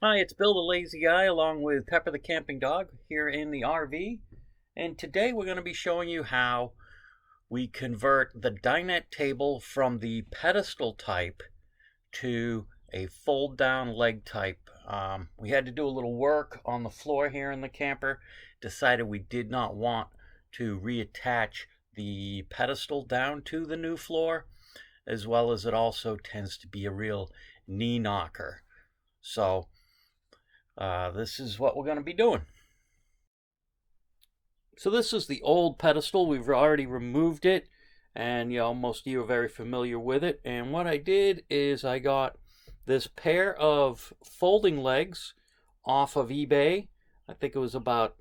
Hi, it's Bill the Lazy Guy along with Pepper the Camping Dog here in the RV. And today we're going to be showing you how we convert the dinette table from the pedestal type to a fold down leg type. We had to do a little work on the floor here in the camper. Decided we did not want to reattach the pedestal down to the new floor, as well as it also tends to be a real knee knocker. So this is what we're going to be doing. So this is the old pedestal. We've already removed it, and most of you are very familiar with it. And what I did is I got this pair of folding legs off of eBay. I think it was about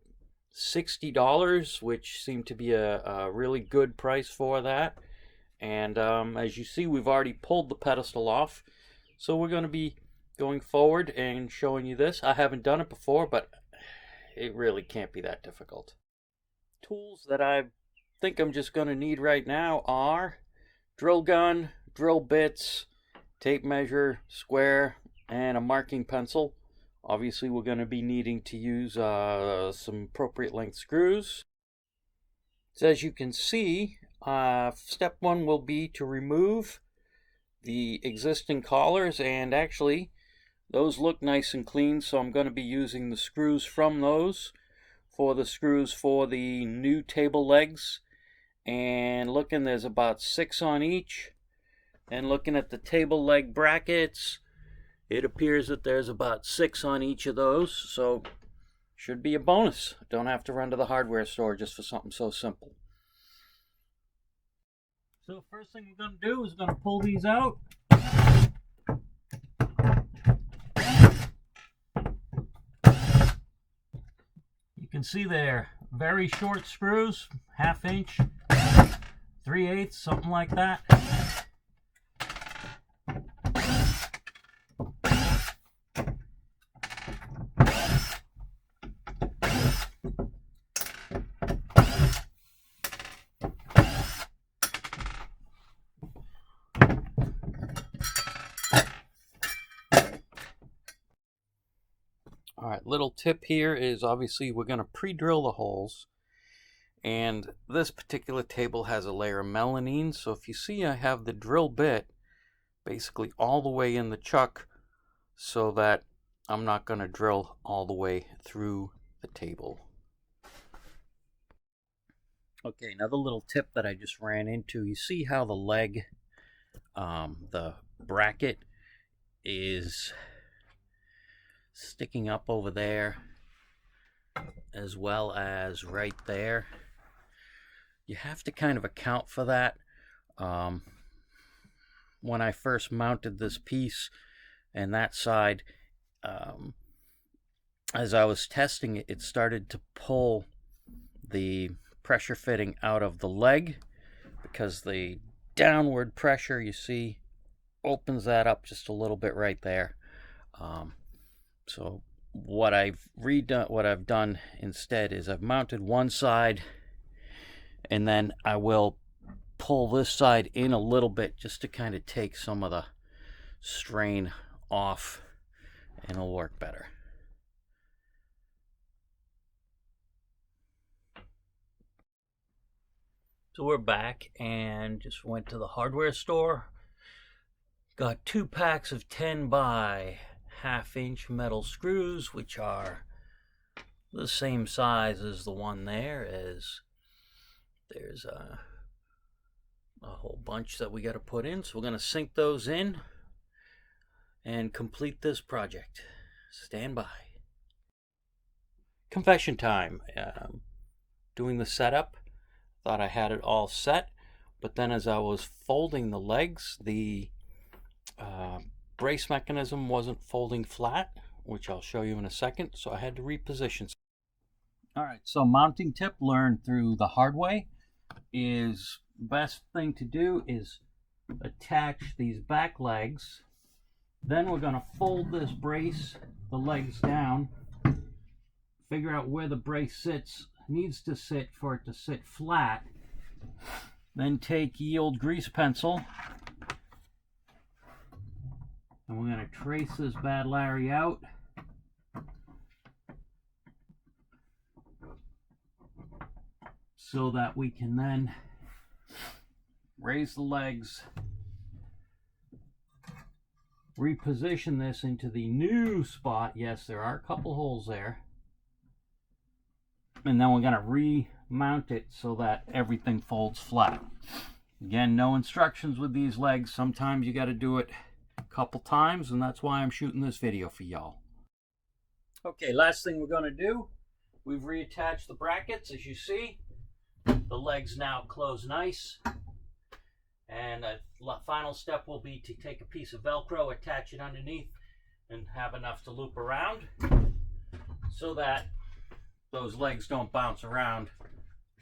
$60, which seemed to be a really good price for that. And as you see, we've already pulled the pedestal off. So we're going to be going forward and showing you this. I haven't done it before, but it really can't be that difficult. Tools that I think I'm just going to need right now are drill gun, drill bits, tape measure, square, and a marking pencil. Obviously, we're going to be needing to use some appropriate length screws. So as you can see, step one will be to remove the existing collars, and actually those look nice and clean, so I'm going to be using the screws from those for the screws for the new table legs. And looking, there's about 6 on each. And looking at the table leg brackets, it appears that there's about 6 on each of those, so should be a bonus. Don't have to run to the hardware store just for something so simple. So first thing we're going to do is going to pull these out. You can see they're very short screws, 1/2 inch, 3/8, something like that. All right, little tip here is obviously we're going to pre-drill the holes, and this particular table has a layer of melamine, so if you see I have the drill bit basically all the way in the chuck so that I'm not going to drill all the way through the table. Okay, another little tip that I just ran into, you see how the leg, the bracket is sticking up over there as well as right there. You have to kind of account for that. When I first mounted this piece and that side, as I was testing it, it started to pull the pressure fitting out of the leg because the downward pressure, you see, opens that up just a little bit right there. So what I've done instead is I've mounted one side, and then I will pull this side in a little bit just to kind of take some of the strain off, and it'll work better. So we're back and just went to the hardware store. Got 2 packs of 10 by 1/2 inch metal screws, which are the same size as the one there. As there's a whole bunch that we got to put in, so we're going to sink those in and complete this project. Stand by. Confession time. Doing the setup, thought I had it all set, but then as I was folding the legs, the brace mechanism wasn't folding flat, which I'll show you in a second, so I had to reposition. Alright, so mounting tip learned through the hard way is best thing to do is attach these back legs, then we're going to fold this brace, the legs down, figure out where the brace needs to sit for it to sit flat, then take ye old grease pencil, and we're going to trace this bad Larry out so that we can then raise the legs, reposition this into the new spot. Yes, there are a couple holes there. And then we're going to remount it so that everything folds flat. Again, no instructions with these legs. Sometimes you got to do it a couple times, and that's why I'm shooting this video for y'all. Okay, last thing we're going to do, we've reattached the brackets, as you see. The legs now close nice. And the final step will be to take a piece of Velcro, attach it underneath, and have enough to loop around so that those legs don't bounce around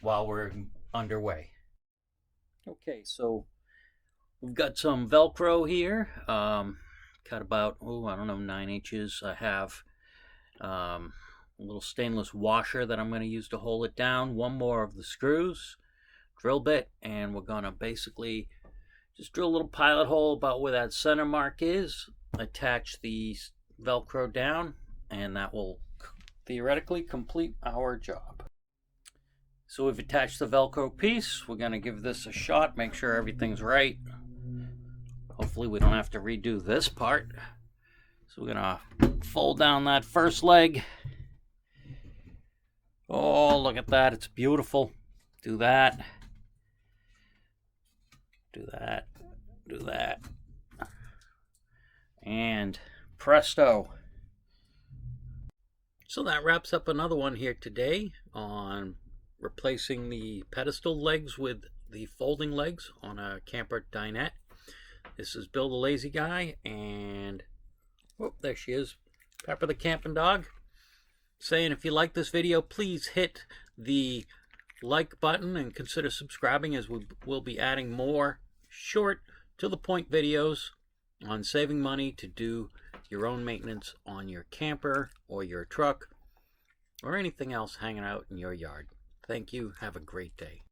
while we're underway. Okay, so we've got some Velcro here. Cut about, I don't know, 9 inches. I have a little stainless washer that I'm going to use to hold it down. One more of the screws, drill bit, and we're going to basically just drill a little pilot hole about where that center mark is, attach the Velcro down, and that will theoretically complete our job. So we've attached the Velcro piece. We're going to give this a shot, make sure everything's right. Hopefully we don't have to redo this part. So we're going to fold down that first leg. Oh, look at that. It's beautiful. Do that. Do that. Do that. And presto. So that wraps up another one here today on replacing the pedestal legs with the folding legs on a camper dinette. This is Bill the Lazy Guy, and oh, there she is, Pepper the Camping Dog, saying if you like this video, please hit the like button and consider subscribing, as we will be adding more short to the point videos on saving money to do your own maintenance on your camper or your truck or anything else hanging out in your yard. Thank you. Have a great day.